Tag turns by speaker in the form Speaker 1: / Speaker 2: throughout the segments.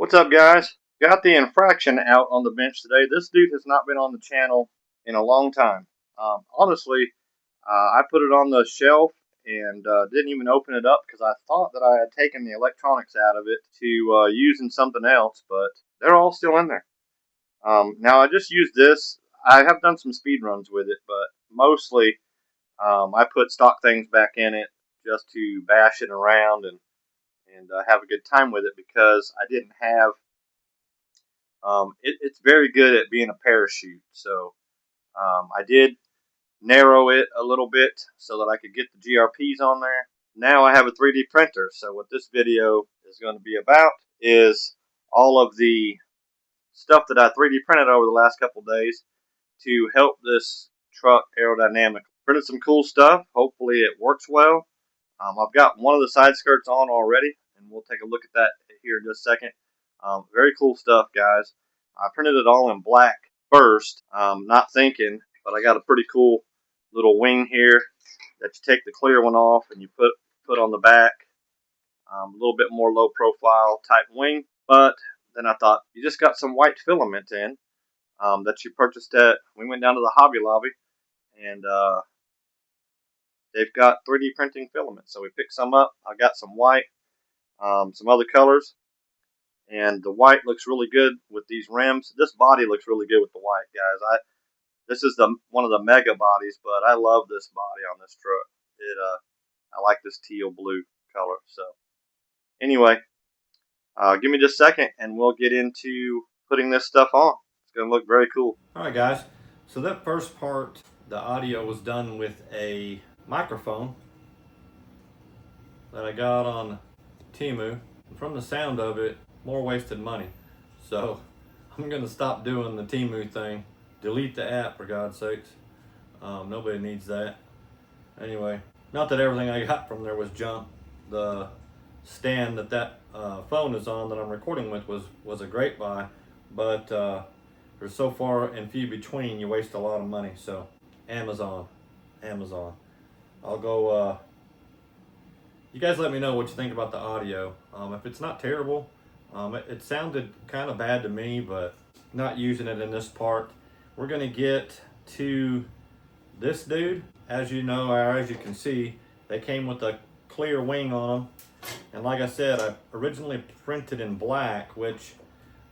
Speaker 1: What's up, guys? Got the Infraction out on the bench today. This dude has not been on the channel in a long time. Honestly, I put it on the shelf and didn't even open it up because I thought that I had taken the electronics out of it to use in something else, but they're all still in there. Now, I just used this. I have done some speed runs with it, but mostly I put stock things back in it just to bash it around and have a good time with it because I didn't have it's very good at being a parachute. So I did narrow it a little bit so that I could get the GRPs on there. Now I have a 3D printer. So what this video is going to be about is all of the stuff that I 3D printed over the last couple days to help this truck aerodynamically. Printed some cool stuff. Hopefully it works well. I've got one of the side skirts on already, and we'll take a look at that here in just a second. Very cool stuff, guys. I printed it all in black first, not thinking, but I got a pretty cool little wing here that you take the clear one off and you put on the back. A little bit more low profile type wing, but then I thought you just got some white filament in that you purchased at. We went down to the Hobby Lobby and they've got 3D printing filament, so we picked some up. I got some white, some other colors, and the white looks really good with these rims. This body looks really good with the white, guys. This is one of the mega bodies, but I love this body on this truck. I like this teal blue color. So anyway, give me just a second, and we'll get into putting this stuff on. It's gonna look very cool.
Speaker 2: All right, guys. So that first part, the audio was done with a microphone that I got on Temu. From the sound of it, more wasted money. So I'm gonna stop doing the Temu thing. Delete the app, for God's sakes. Nobody needs that. Anyway, not that everything I got from there was junk. The stand that phone is on that I'm recording with was a great buy, but they're so far and few between, you waste a lot of money. So Amazon. I'll go, you guys let me know what you think about the audio. If it's not terrible, it sounded kind of bad to me, but not using it in this part. We're gonna get to this dude. As you know, or as you can see, they came with a clear wing on them. And like I said, I originally printed in black, which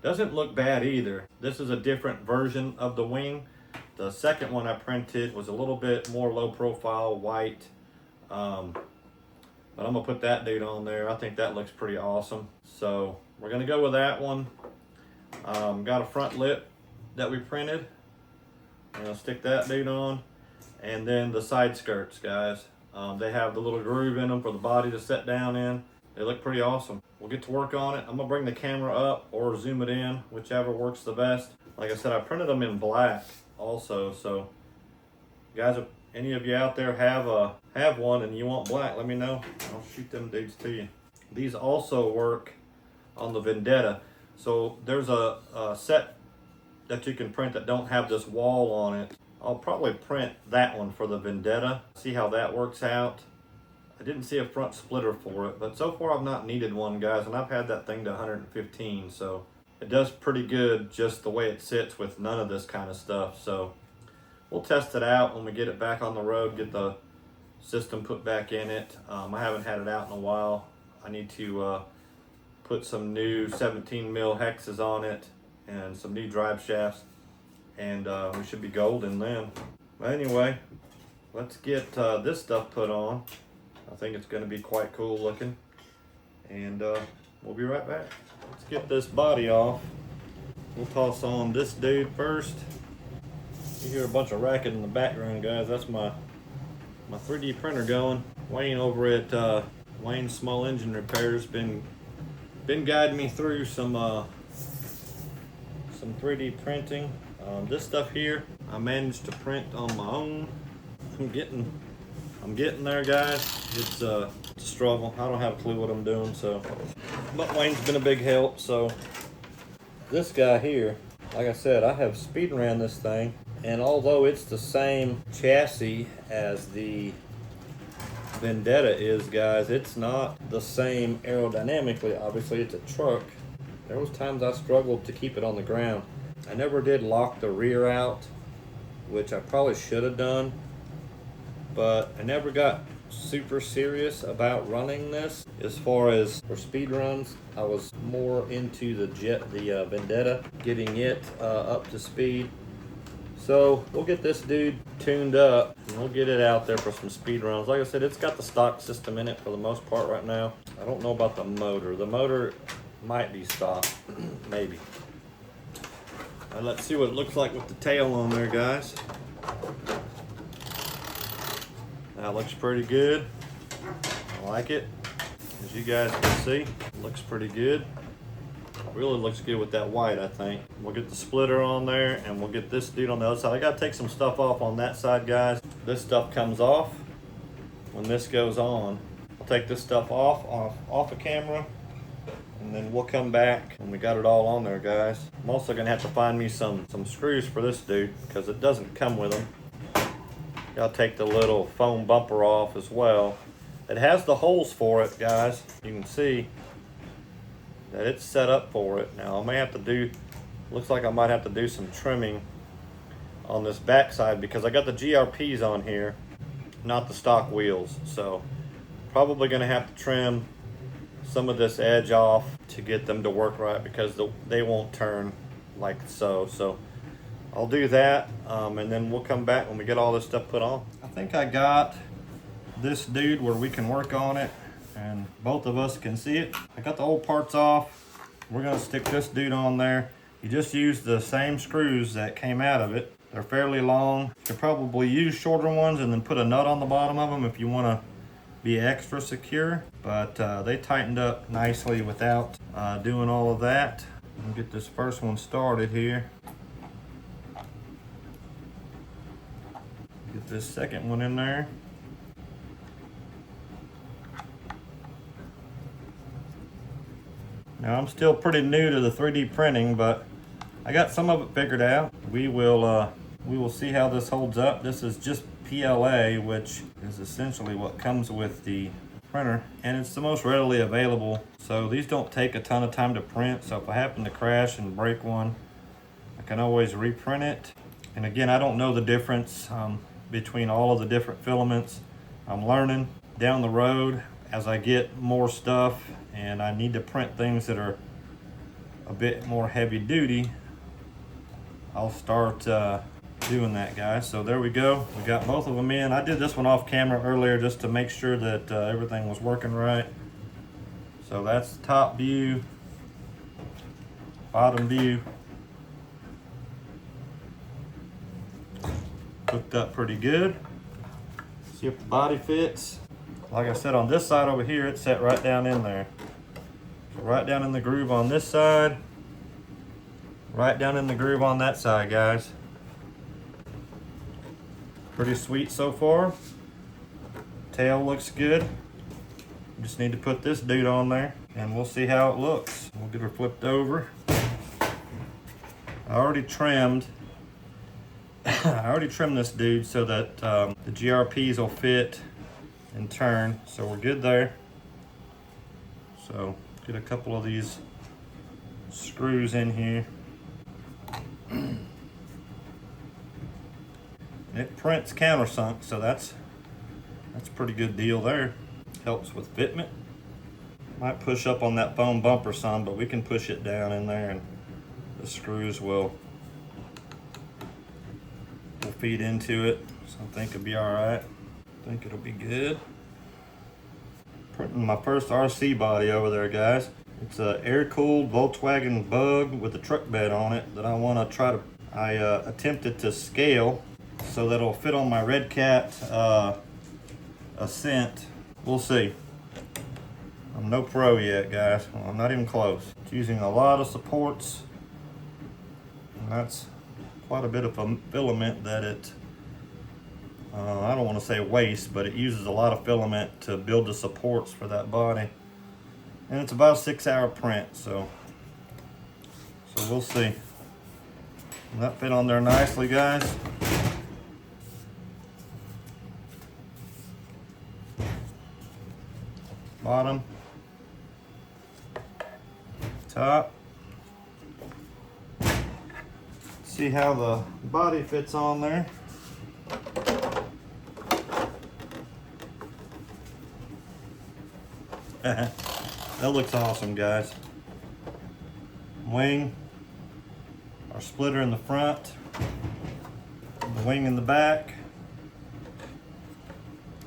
Speaker 2: doesn't look bad either. This is a different version of the wing. The second one I printed was a little bit more low profile, white. But I'm gonna put that dude on there. I think that looks pretty awesome. So we're gonna go with that one. Got a front lip that we printed. I'm gonna stick that dude on. And then the side skirts, guys. They have the little groove in them for the body to set down in. They look pretty awesome. We'll get to work on it. I'm gonna bring the camera up or zoom it in, whichever works the best. Like I said, I printed them in black also. So guys, if any of you out there have one and you want black, let me know. I'll shoot them dudes to you. These also work on the Vendetta. So there's a set that you can print that don't have this wall on it. I'll probably print that one for the Vendetta. See how that works out. I didn't see a front splitter for it, but so far I've not needed one, guys, and I've had that thing to 115, so it does pretty good just the way it sits with none of this kind of stuff. So we'll test it out when we get it back on the road, get the system put back in it. I haven't had it out in a while. I need to put some new 17 mil hexes on it and some new drive shafts, and we should be golden then. But anyway, let's get this stuff put on. I think it's going to be quite cool looking, and we'll be right back. Let's get this body off. We'll toss on this dude first. You hear a bunch of racket in the background, guys. That's my 3D printer going. Wayne over at Wayne's Small Engine Repairs been guiding me through some 3D printing. This stuff here I managed to print on my own. I'm getting there, guys. It's a struggle. I don't have a clue what I'm doing, so. But Wayne's been a big help, so. This guy here, like I said, I have speed ran this thing, and although it's the same chassis as the Vendetta is, guys, it's not the same aerodynamically. Obviously, it's a truck. There was times I struggled to keep it on the ground. I never did lock the rear out, which I probably should have done, but I never got super serious about running this. As far as for speed runs, I was more into the Vendetta, getting it up to speed. So we'll get this dude tuned up and we'll get it out there for some speed runs. Like I said, it's got the stock system in it for the most part right now. I don't know about the motor. The motor might be stock, maybe. Let's see what it looks like with the tail on there, guys. That looks pretty good. I like it. As you guys can see, it looks pretty good. Really looks good with that white, I think. We'll get the splitter on there and we'll get this dude on the other side. I gotta take some stuff off on that side, guys. This stuff comes off when this goes on. I'll take this stuff off the camera, and then we'll come back when we got it all on there, guys. I'm also gonna have to find me some screws for this dude because it doesn't come with them. I'll take the little foam bumper off as well. It has the holes for it, guys. You can see that it's set up for it. Now I may have to do, looks like I might have to do some trimming on this backside because I got the GRPs on here, not the stock wheels. So probably gonna have to trim some of this edge off to get them to work right because they won't turn like so. So I'll do that and then we'll come back when we get all this stuff put on. I think I got this dude where we can work on it and both of us can see it. I got the old parts off. We're gonna stick this dude on there. You just use the same screws that came out of it. They're fairly long. You could probably use shorter ones and then put a nut on the bottom of them if you wanna be extra secure, but they tightened up nicely without doing all of that. We'll get this first one started here. Get this second one in there. Now I'm still pretty new to the 3D printing, but I got some of it figured out. We will see how this holds up. This is just PLA, which is essentially what comes with the printer, and it's the most readily available. So these don't take a ton of time to print. So if I happen to crash and break one, I can always reprint it. And again, I don't know the difference between all of the different filaments. I'm learning down the road as I get more stuff and I need to print things that are a bit more heavy duty. I'll start doing that, guys. So there we go. We got both of them in. I did this one off camera earlier just to make sure that everything was working right. So that's the top view, bottom view. Hooked up pretty good. See if the body fits. Like I said, on this side over here, it's set right down in there. So right down in the groove on this side, right down in the groove on that side, guys. Pretty sweet so far. Tail looks good. Just need to put this dude on there and we'll see how it looks. We'll get her flipped over. I already trimmed this dude so that the GRPs will fit and turn, so we're good there. So get a couple of these screws in here. It prints countersunk, so that's a pretty good deal there. Helps with fitment. Might push up on that foam bumper some, but we can push it down in there and the screws will feed into it. So I think it'll be all right. I think it'll be good. Printing my first RC body over there, guys. It's a air-cooled Volkswagen Bug with a truck bed on it that I want to try to. I attempted to scale so that it'll fit on my Red Cat Ascent. We'll see. I'm no pro yet, guys. I'm not even close. It's using a lot of supports, and that's quite a bit of a filament that it. I don't want to say waste, but it uses a lot of filament to build the supports for that body. And it's about a 6-hour print, so we'll see. And that fit on there nicely, guys. Bottom, top. see how the body fits on there. That looks awesome, guys. Wing, our splitter in the front, the wing in the back,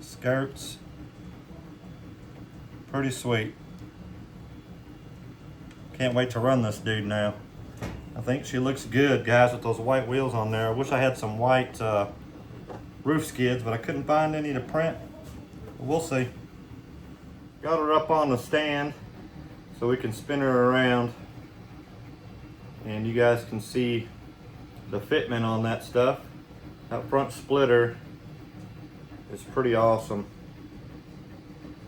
Speaker 2: skirts. Pretty sweet. Can't wait to run this dude now. I think she looks good, guys, with those white wheels on there. I wish I had some white roof skids, but I couldn't find any to print. But we'll see. Got her up on the stand so we can spin her around and you guys can see the fitment on that stuff. That front splitter is pretty awesome.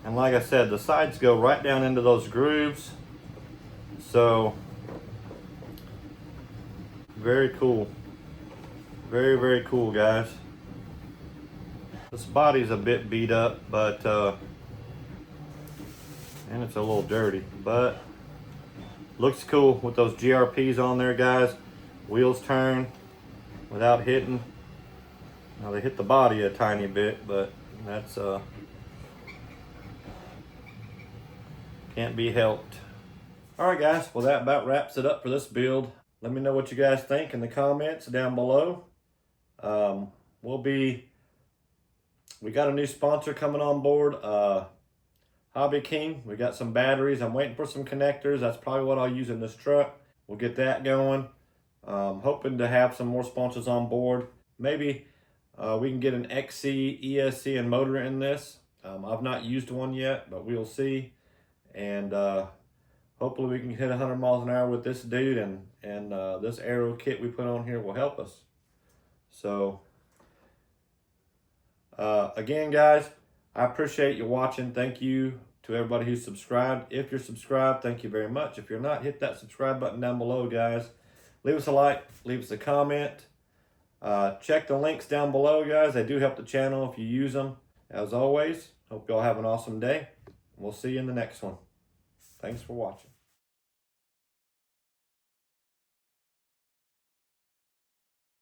Speaker 2: And like I said, the sides go right down into those grooves. So, very cool. Very, very cool, guys. This body's a bit beat up, but, and it's a little dirty, but looks cool with those GRPs on there, guys. Wheels turn without hitting. Now they hit the body a tiny bit, but that's, can't be helped. All right, guys, well, that about wraps it up for this build. Let me know what you guys think in the comments down below. We got a new sponsor coming on board, Hobby King. We got some batteries. I'm waiting for some connectors. That's probably what I'll use in this truck. We'll get that going. Hoping to have some more sponsors on board. Maybe we can get an XC, ESC, and motor in this. I've not used one yet, but we'll see. And hopefully we can hit 100 miles an hour with this dude, and this Aero kit we put on here will help us. So, again, guys, I appreciate you watching. Thank you to everybody who's subscribed. If you're subscribed, thank you very much. If you're not, hit that subscribe button down below, guys. Leave us a like, leave us a comment. Check the links down below, guys. They do help the channel if you use them. As always, hope y'all have an awesome day. We'll see you in the next one. Thanks for watching.